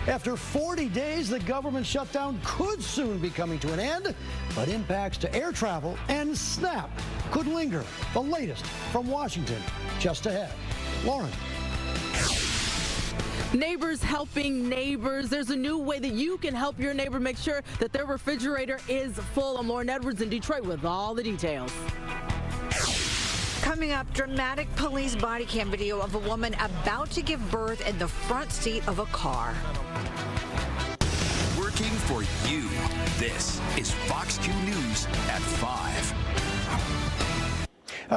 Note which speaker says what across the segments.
Speaker 1: After 40 days, the government shutdown could soon be coming to an end, but impacts to air travel and SNAP could linger. The latest from Washington just ahead. Lauren.
Speaker 2: Neighbors helping neighbors. There's a new way that you can help your neighbor make sure that their refrigerator is full. I'm Lauren Edwards in Detroit with all the details.
Speaker 3: Coming up, dramatic police body cam video of a woman about to give birth in the front seat of a car.
Speaker 4: Working for you. This is Fox 2 News at 5.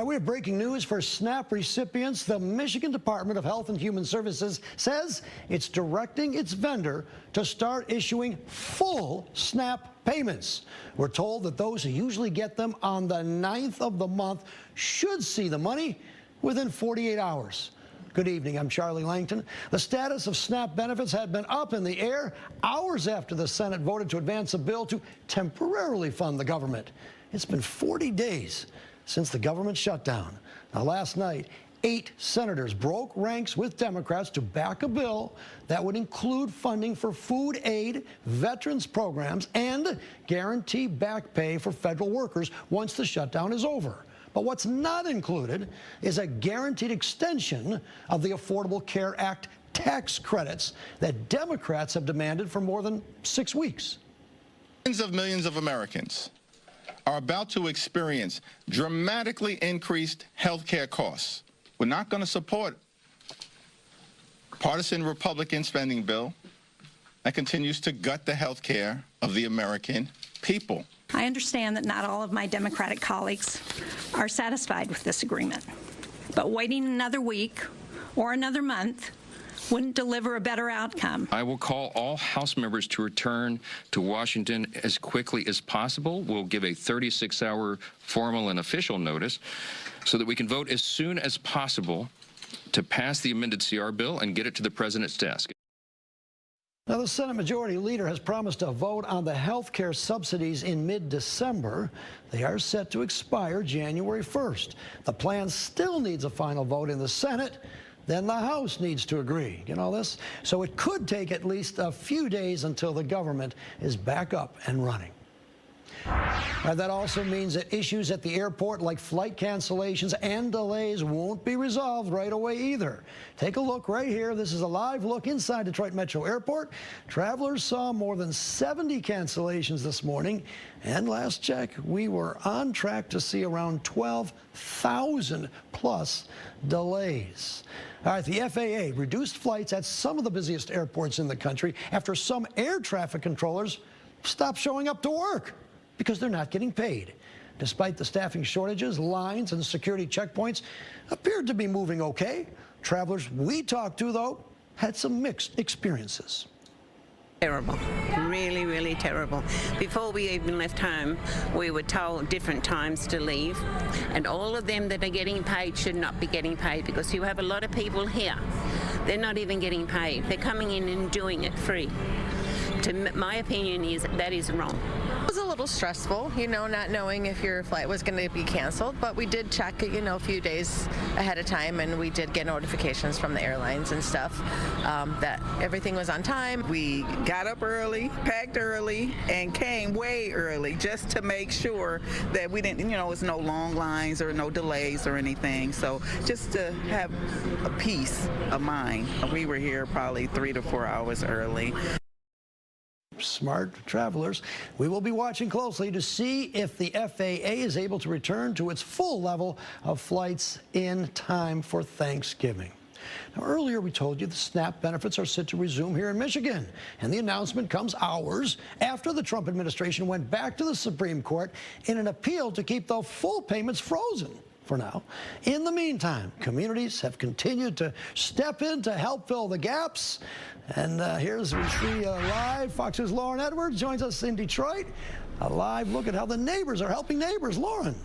Speaker 1: We have breaking news for SNAP recipients. The Michigan Department of Health and Human Services says it's directing its vendor to start issuing full SNAP payments. We're told that those who usually get them on the 9th of the month should see the money within 48 hours. Good evening, I'm Charlie Langton. The status of SNAP benefits had been up in the air hours after the Senate voted to advance a bill to temporarily fund the government. It's been 40 days since the government shutdown. Now, last night, 8 senators broke ranks with Democrats to back a bill that would include funding for food aid, veterans programs, and guarantee back pay for federal workers once the shutdown is over. But what's not included is a guaranteed extension of the Affordable Care Act tax credits that Democrats have demanded for more than 6 weeks.
Speaker 5: Tens of millions of Americans are about to experience dramatically increased health care costs. We're not going to support a partisan Republican spending bill that continues to gut the health care of the American people.
Speaker 6: I understand that not all of my Democratic colleagues are satisfied with this agreement, but waiting another week or another month wouldn't deliver a better outcome.
Speaker 7: I will call all House members to return to Washington as quickly as possible. We'll give a 36-hour formal and official notice so that we can vote as soon as possible to pass the amended CR bill and get it to the president's desk.
Speaker 1: Now, the Senate Majority Leader has promised to vote on the health care subsidies in mid-December. They are set to expire January 1st. The plan still needs a final vote in the Senate. Then the House needs to agree. You know this? So it could take at least a few days until the government is back up and running. That also means that issues at the airport like flight cancellations and delays won't be resolved right away either. Take a look right here. This is a live look inside Detroit Metro Airport. Travelers saw more than 70 cancellations this morning, and last check, we were on track to see around 12,000 plus delays. All right, the FAA reduced flights at some of the busiest airports in the country after some air traffic controllers stopped showing up to work because they're not getting paid. Despite the staffing shortages, lines and security checkpoints appeared to be moving okay. Travelers we talked to, though, had some mixed experiences.
Speaker 8: Terrible, really, really terrible. Before we even left home, we were told different times to leave, and all of them that are getting paid should not be getting paid, because you have a lot of people here, they're not even getting paid. They're coming in and doing it free. My opinion is that is wrong.
Speaker 9: It was a little stressful, you know, not knowing if your flight was going to be canceled, but we did check, you know, a few days ahead of time, and we did get notifications from the airlines and stuff that everything was on time.
Speaker 10: We got up early, packed early, and came way early just to make sure that we didn't, you know, it's no long lines or no delays or anything. So just to have a peace of mind. We were here probably 3 to 4 hours early.
Speaker 1: Smart travelers. We will be watching closely to see if the FAA is able to return to its full level of flights in time for Thanksgiving. Now, earlier we told you the SNAP benefits are set to resume here in Michigan, and the announcement comes hours after the Trump administration went back to the Supreme Court in an appeal to keep the full payments frozen for now. In the meantime, communities have continued to step in to help fill the gaps. And here's we see live. Fox's Lauren Edwards joins us in Detroit. A live look at how the neighbors are helping neighbors. Lauren.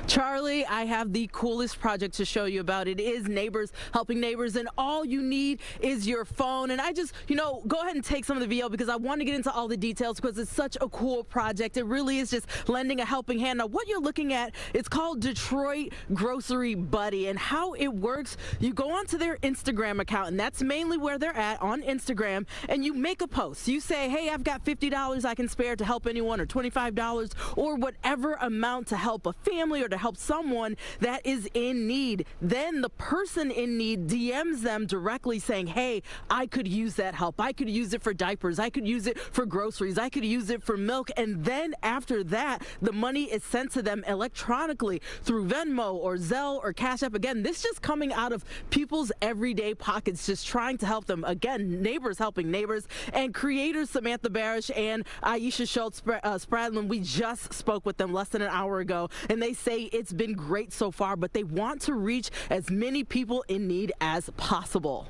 Speaker 2: Charlie, I have the coolest project to show you about. It is Neighbors Helping Neighbors, and all you need is your phone. And I just, go ahead and take some of the VO because I want to get into all the details because it's such a cool project. It really is just lending a helping hand. Now, what you're looking at, it's called Detroit Grocery Buddy, and how it works, you go onto their Instagram account, and that's mainly where they're at on Instagram, and you make a post. You say, hey, I've got $50 I can spare to help anyone, or $25, or whatever amount to help a family or to help someone that is in need. Then the person in need DMs them directly saying, hey, I could use that help. I could use it for diapers. I could use it for groceries. I could use it for milk. And then after that, the money is sent to them electronically through Venmo or Zelle or Cash App. Again, this just coming out of people's everyday pockets, just trying to help them. Again, Neighbors Helping Neighbors. And creators Samantha Barish and Aisha Schultz Spradlin, we just spoke with them less than an hour ago, and they say it's been great so far, but they want to reach as many people in need as possible.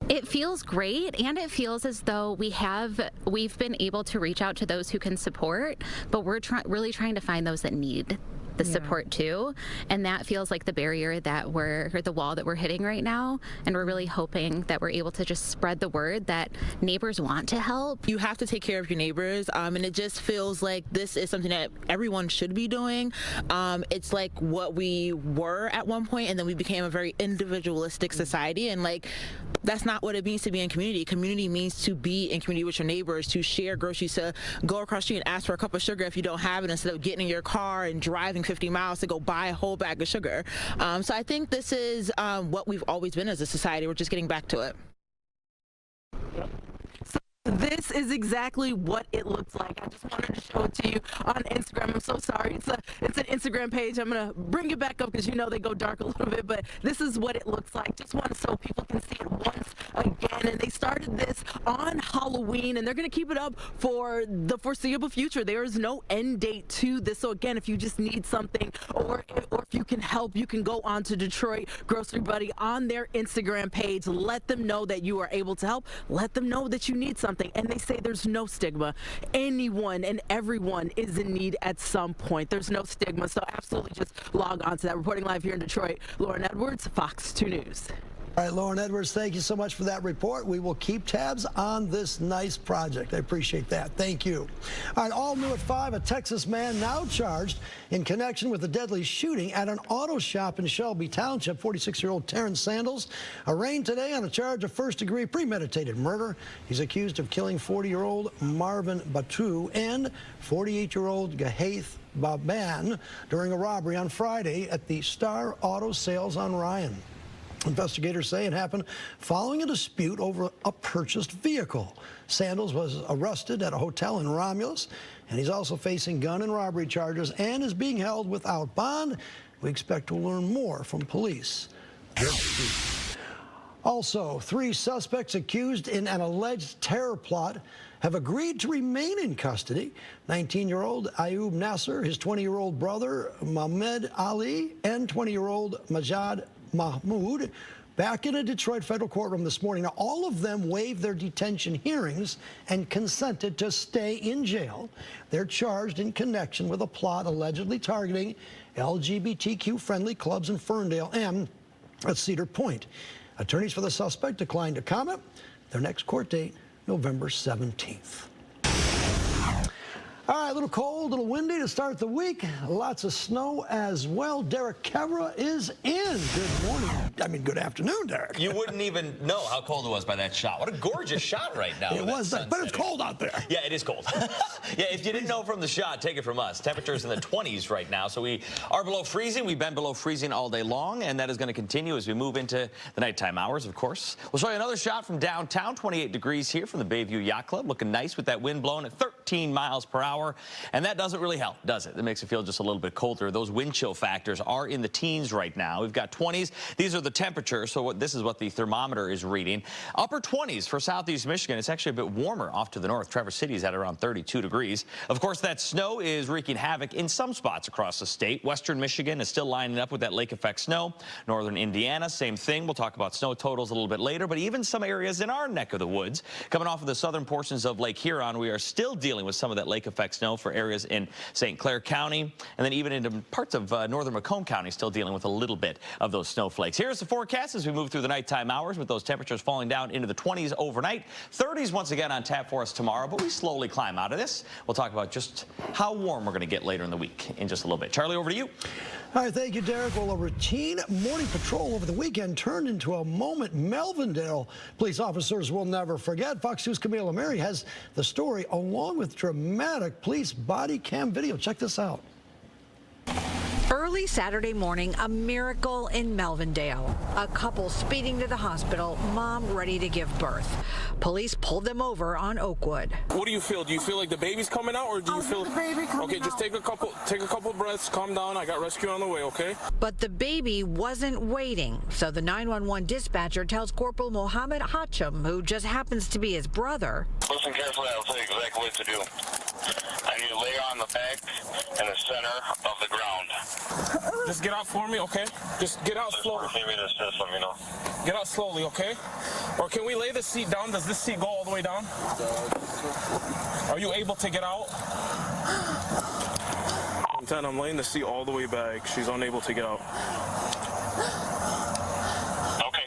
Speaker 11: It feels great, and it feels as though we've been able to reach out to those who can support, but we're really trying to find those that need the support too, and that feels like the barrier or the wall that we're hitting right now, and we're really hoping that we're able to just spread the word that neighbors want to help.
Speaker 12: You have to take care of your neighbors, and it just feels like this is something that everyone should be doing. It's like what we were at one point, and then we became a very individualistic society, and that's not what it means to be in community. Community means to be in community with your neighbors, to share groceries, to go across the street and ask for a cup of sugar if you don't have it, instead of getting in your car and driving 50 miles to go buy a whole bag of sugar. So I think this is what we've always been as a society. We're just getting back to it.
Speaker 2: This is exactly what it looks like. I just wanted to show it to you on Instagram. I'm so sorry. It's an Instagram page. I'm going to bring it back up because they go dark a little bit, but this is what it looks like. Just wanted so people can see it once again. And they started this on Halloween, and they're going to keep it up for the foreseeable future. There is no end date to this. So again, if you just need something or if you can help, you can go on to Detroit Grocery Buddy on their Instagram page. Let them know that you are able to help. Let them know that you need something. And they say there's no stigma. Anyone and everyone is in need at some point. There's no stigma. So absolutely just log on to that. Reporting live here in Detroit, Lauren Edwards, Fox 2 News.
Speaker 1: All right, Lauren Edwards, thank you so much for that report. We will keep tabs on this nice project. I appreciate that. Thank you. All right, all new at 5, a Texas man now charged in connection with a deadly shooting at an auto shop in Shelby Township. 46-year-old Terrence Sandals arraigned today on a charge of first-degree premeditated murder. He's accused of killing 40-year-old Marvin Batu and 48-year-old Gahaith Baban during a robbery on Friday at the Star Auto Sales on Ryan. Investigators say it happened following a dispute over a purchased vehicle. Sandals was arrested at a hotel in Romulus, and he's also facing gun and robbery charges and is being held without bond. We expect to learn more from police. Also, 3 suspects accused in an alleged terror plot have agreed to remain in custody. 19-year-old Ayub Nasser, his 20-year-old brother Mohammed Ali, and 20-year-old Majad Mahmoud back in a Detroit federal courtroom this morning. Now, all of them waived their detention hearings and consented to stay in jail. They're charged in connection with a plot allegedly targeting LGBTQ-friendly clubs in Ferndale and at Cedar Point. Attorneys for the suspect declined to comment. Their next court date, November 17th. All right, a little cold, a little windy to start the week. Lots of snow as well. Derek Kevra is in. Good morning. I mean, good afternoon, Derek.
Speaker 13: You wouldn't even know how cold it was by that shot. What a gorgeous shot right now.
Speaker 1: It was, but it's cold out there.
Speaker 13: Yeah, it is cold. Yeah, if you didn't know from the shot, take it from us. Temperatures in the 20s right now, so we are below freezing. We've been below freezing all day long, and that is going to continue as we move into the nighttime hours, of course. We'll show you another shot from downtown. 28 degrees here from the Bayview Yacht Club. Looking nice with that wind blowing at 13 miles per hour. And that doesn't really help, does it? It makes it feel just a little bit colder. Those wind chill factors are in the teens right now. We've got 20s. These are the temperatures, so this is what the thermometer is reading. Upper 20s for southeast Michigan. It's actually a bit warmer off to the north. Traverse City is at around 32 degrees. Of course, that snow is wreaking havoc in some spots across the state. Western Michigan is still lining up with that lake effect snow. Northern Indiana, same thing. We'll talk about snow totals a little bit later, but even some areas in our neck of the woods. Coming off of the southern portions of Lake Huron, we are still dealing dealing with some of that lake effect snow for areas in St. Clair County, and then even into parts of northern Macomb County still dealing with a little bit of those snowflakes. Here's the forecast as we move through the nighttime hours with those temperatures falling down into the 20s overnight. 30s once again on tap for us tomorrow, but we slowly climb out of this. We'll talk about just how warm we're going to get later in the week in just a little bit. Charlie, over to you.
Speaker 1: All right, thank you, Derek. Well, a routine morning patrol over the weekend turned into a moment Melvindale police officers will never forget. Fox News' Camila Mary has the story along with dramatic police body cam video. Check this out.
Speaker 3: Early Saturday morning, a miracle in Melvindale. A couple speeding to the hospital, mom ready to give birth. Police pulled them over on Oakwood.
Speaker 14: What do you feel? Do you feel like the baby's coming out, or do you feel the baby coming out? Okay, just take a couple breaths, calm down. I got rescue on the way, okay?
Speaker 3: But the baby wasn't waiting, so the 911 dispatcher tells Corporal Mohammed Hacham, who just happens to be his brother.
Speaker 15: Listen carefully, I'll tell you exactly what to do. I need to lay on the back in the center of the ground.
Speaker 14: Just get out for me, okay? Just get out slowly.
Speaker 15: Maybe this is, let me know.
Speaker 14: Get out slowly, okay? Or can we lay the seat down? Does this seat go all the way down? Are you able to get out? I'm laying the seat all the way back. She's unable to get out.
Speaker 15: Okay.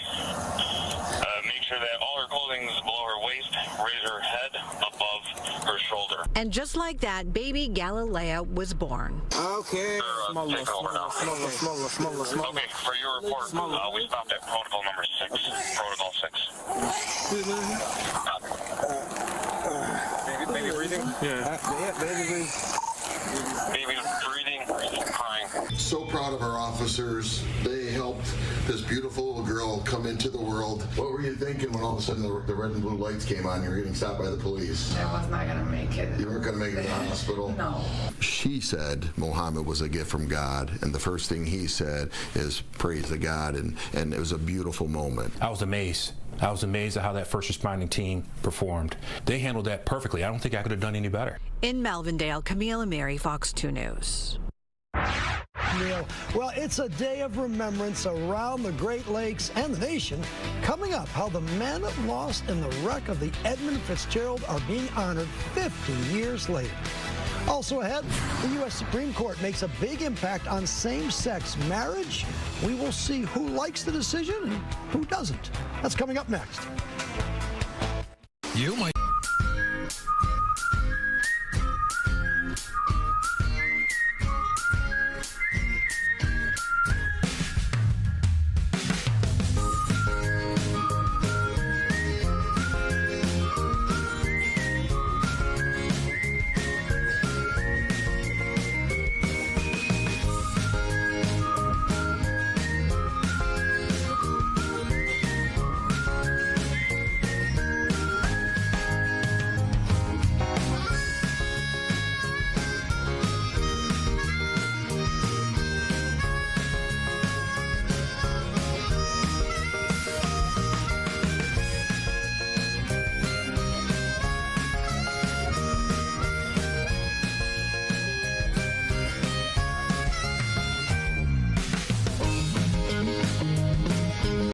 Speaker 15: Make sure that all her clothing is below her waist. Raise her head above her shoulder.
Speaker 3: And just like that, baby Galilea was born.
Speaker 14: Okay.
Speaker 15: Take over now. Okay, for your report, we stopped at protocol number 6. Protocol 6. Baby breathing?
Speaker 14: Yeah.
Speaker 15: Baby breathing, crying.
Speaker 16: So proud of our officers. They helped this beautiful little girl come into the world. What were you thinking when all of a sudden the red and blue lights came on? You were getting stopped by the police.
Speaker 17: I was not going to make it.
Speaker 16: You weren't going to make it to the hospital?
Speaker 17: No.
Speaker 16: She said Mohammed was a gift from God, and the first thing he said is praise to God, and it was a beautiful moment.
Speaker 18: I was amazed. I was amazed at how that first responding team performed. They handled that perfectly. I don't think I could have done any better.
Speaker 3: In Melvindale, Camila Mary, Fox 2 News.
Speaker 1: Well, it's a day of remembrance around the Great Lakes and the nation. Coming up, how the men lost in the wreck of the Edmund Fitzgerald are being honored 50 years later. Also ahead, the U.S. Supreme Court makes a big impact on same-sex marriage. We will see who likes the decision and who doesn't. That's coming up next.
Speaker 4: You might.